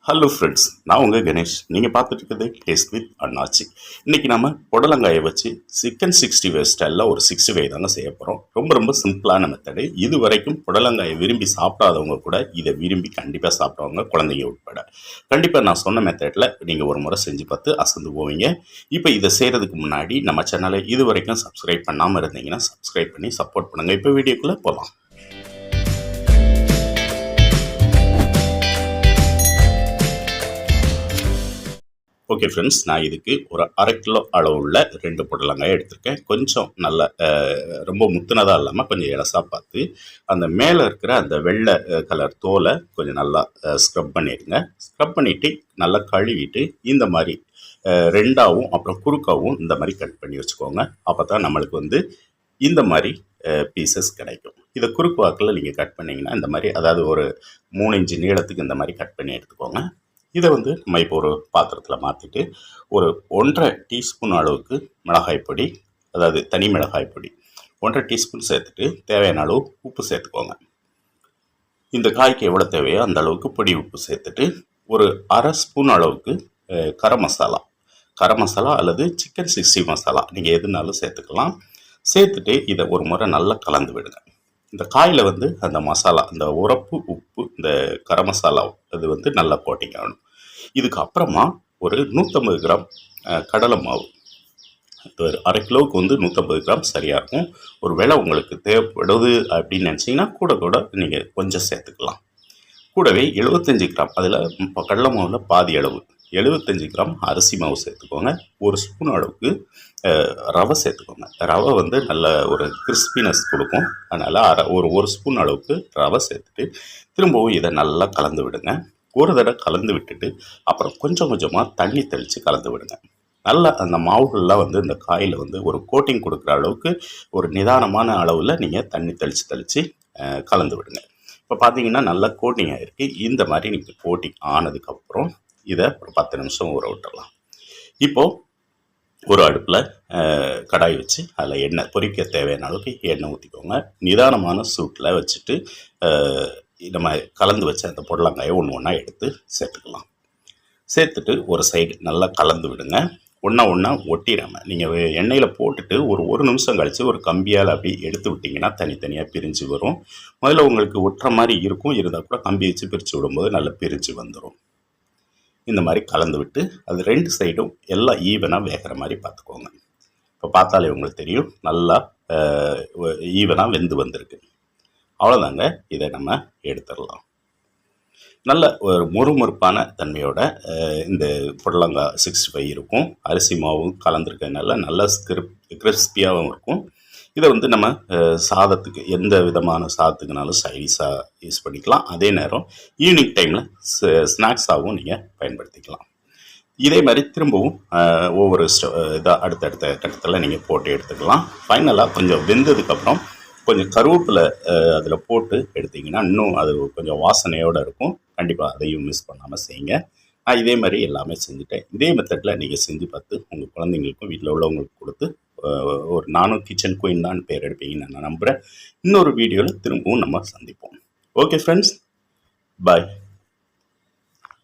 Hello friends, நான் உங்கள் கணேஷ். நீங்கள் பார்த்துட்டு இருக்கிறது டேஸ்ட் வித் அண்ணாச்சி. இன்றைக்கி நம்ம புடலங்காயை வச்சு சிக்கன் 65 ஸ்டைலில் ஒரு 65 தாங்க செய்ய போகிறோம். ரொம்ப ரொம்ப சிம்பிளான மெத்தடு. இது வரைக்கும் புடலங்காயை விரும்பி சாப்பிடாதவங்க கூட இதை விரும்பி கண்டிப்பாக சாப்பிடுவாங்க, குழந்தைங்க உட்பட. கண்டிப்பாக நான் சொன்ன மெத்தடில் நீங்கள் ஒரு முறை செஞ்சு பார்த்து அசந்து போவீங்க. இப்போ இதை செய்கிறதுக்கு முன்னாடி நம்ம சேனலை இது வரைக்கும் சப்ஸ்கிரைப் பண்ணாமல் இருந்தீங்கன்னா சப்ஸ்கிரைப் பண்ணி சப்போர்ட் பண்ணுங்கள். இப்போ வீடியோக்குள்ளே போகலாம். ஓகே ஃப்ரெண்ட்ஸ், நான் இதுக்கு ஒரு 1/2 கிலோ அளவு உள்ள 2 புடலங்காய் எடுத்திருக்கேன். கொஞ்சம் நல்ல ரொம்ப முத்துனதாக இல்லாமல் கொஞ்சம் இலசாக பார்த்து அந்த மேலே இருக்கிற அந்த வெள்ளை கலர் தோலை கொஞ்சம் நல்லா ஸ்க்ரப் பண்ணிடுங்க. ஸ்க்ரப் பண்ணிவிட்டு நல்லா கழுவிட்டு இந்த மாதிரி ரெண்டாகவும் அப்புறம் குறுக்காகவும் இந்த மாதிரி கட் பண்ணி வச்சுக்கோங்க. அப்போ தான் நம்மளுக்கு இந்த மாதிரி பீசஸ் கிடைக்கும். இதை குறுக்கு வாக்கில் நீங்கள் கட் பண்ணிங்கன்னா இந்த மாதிரி, அதாவது ஒரு 3 இன்ச்சு நீளத்துக்கு இந்த மாதிரி கட் பண்ணி எடுத்துக்கோங்க. இதை நம்ம இப்போ ஒரு பாத்திரத்தில் மாற்றிட்டு ஒரு 1.5 டீஸ்பூன் அளவுக்கு மிளகாய் பொடி, அதாவது தனி மிளகாய் பொடி 1.5 டீஸ்பூன் சேர்த்துட்டு தேவையான அளவு உப்பு சேர்த்துக்கோங்க. இந்த காய்க்கு எவ்வளோ தேவையோ அந்த அளவுக்கு பொடி உப்பு சேர்த்துட்டு ஒரு 1/2 ஸ்பூன் அளவுக்கு கரம் மசாலா அல்லது சிக்கன் 60 மசாலா நீங்கள் எதுனாலும் சேர்த்துக்கலாம். சேர்த்துட்டு இதை ஒரு முறை நல்லா கலந்து விடுங்க. இந்த காயில் அந்த மசாலா, இந்த உரப்பு, உப்பு, இந்த கரம் மசாலா அது நல்லா கோட்டிங் ஆகணும். இதுக்கு அப்புறமா ஒரு 150 கிராம் கடலை மாவு, ஒரு 1/2 கிலோவுக்கு 150 கிராம் சரியாக இருக்கும். ஒரு வேளை உங்களுக்கு தேவைப்படுது அப்படின்னு நினச்சிங்கன்னா கூட நீங்கள் கொஞ்சம் சேர்த்துக்கலாம். கூடவே 75 கிராம், அதில் கடலை மாவில் பாதி அளவு 75 கிராம் அரிசி மாவு சேர்த்துக்கோங்க. ஒரு ஸ்பூன் அளவுக்கு ரவை சேர்த்துக்கோங்க. ரவை நல்ல ஒரு கிறிஸ்பினஸ் கொடுக்கும். அதனால் ஒரு ஸ்பூன் அளவுக்கு ரவை சேர்த்துட்டு திரும்பவும் இதை நல்லா கலந்து விடுங்க. ஒரு தடவை கலந்து விட்டுட்டு அப்புறம் கொஞ்சம் கொஞ்சமாக தண்ணி தெளித்து கலந்து விடுங்க. நல்லா அந்த மாவுகள்லாம் இந்த காயில் ஒரு கோட்டிங் கொடுக்குற அளவுக்கு ஒரு நிதானமான அளவில் நீங்கள் தண்ணி தெளித்து கலந்து விடுங்க. இப்போ பார்த்தீங்கன்னா நல்லா கோட்டிங் ஆகிருக்கு. இந்த மாதிரி நீங்கள் கோட்டிங் ஆனதுக்கப்புறம் இதை ஒரு 10 நிமிஷம் ஊற விட்டுடலாம். இப்போது ஒரு அடுப்பில் கடாய் வச்சு அதில் எண்ணெய், பொரிக்க தேவையான அளவுக்கு எண்ணெய் ஊற்றிக்கோங்க. நிதானமான சூட்டில் வச்சுட்டு நம்ம கலந்து வச்ச அந்த புடலங்காயை ஒன்றா எடுத்து சேர்த்துக்கலாம். சேர்த்துட்டு ஒரு சைடு நல்லா கலந்து விடுங்க. ஒன்றா ஒட்டிடாமல் நீங்கள் எண்ணெயில் போட்டுட்டு ஒரு நிமிஷம் கழித்து ஒரு கம்பியால் அப்படி எடுத்து விட்டிங்கன்னா தனித்தனியாக பிரிஞ்சு வரும். முதல்ல உங்களுக்கு ஒட்டுற மாதிரி இருக்கும், இருந்தால் கூட கம்பி வச்சு பிரித்து விடும்போது நல்லா பிரிஞ்சு வந்துடும். இந்த மாதிரி கலந்து விட்டு அது 2 சைடும் எல்லாம் ஈவனாக வேகிற மாதிரி பார்த்துக்கோங்க. இப்போ பார்த்தாலே உங்களுக்கு தெரியும் நல்லா ஈவனாக வெந்து வந்திருக்கு. அவ்வளோதாங்க, இதை நம்ம எடுத்துடலாம். நல்ல ஒரு மொறுமொறுப்பான தன்மையோட இந்த புடலங்காய் 65 இருக்கும். அரிசி மாவும் கலந்துருக்கனால நல்லா கிறிஸ்பியாகவும் இருக்கும். இதை நம்ம சாதத்துக்கு, எந்த விதமான சாதத்துக்குனாலும் சைடிஷாக யூஸ் பண்ணிக்கலாம். அதே நேரம் ஈவினிங் டைமில் ஸ்நாக்ஸாகவும் நீங்கள் பயன்படுத்திக்கலாம். இதே மாதிரி திரும்பவும் ஒவ்வொரு இதாக அடுத்தடுத்த கட்டத்தில் நீங்கள் போட்டு எடுத்துக்கலாம். ஃபைனலாக கொஞ்சம் வெந்ததுக்கப்புறம் கொஞ்சம் கருவேப்பிலை அதில் போட்டு எடுத்திங்கன்னா இன்னும் அது கொஞ்சம் வாசனையோடு இருக்கும். கண்டிப்பாக அதையும் மிஸ் பண்ணாமல் செய்யுங்க. நான் இதே மாதிரி எல்லாமே செஞ்சுட்டேன். இதே மெத்தடில் நீங்கள் செஞ்சு பார்த்து உங்கள் குழந்தைங்களுக்கும் வீட்டில் உள்ளவங்களுக்கு கொடுத்து ஒரு நானும் கிச்சன் குயின் தான் பேர் எடுப்பீங்கன்னு நான் நம்புகிறேன். இன்னொரு வீடியோவில் திரும்பவும் நம்ம சந்திப்போம். ஓகே ஃப்ரெண்ட்ஸ், பாய்.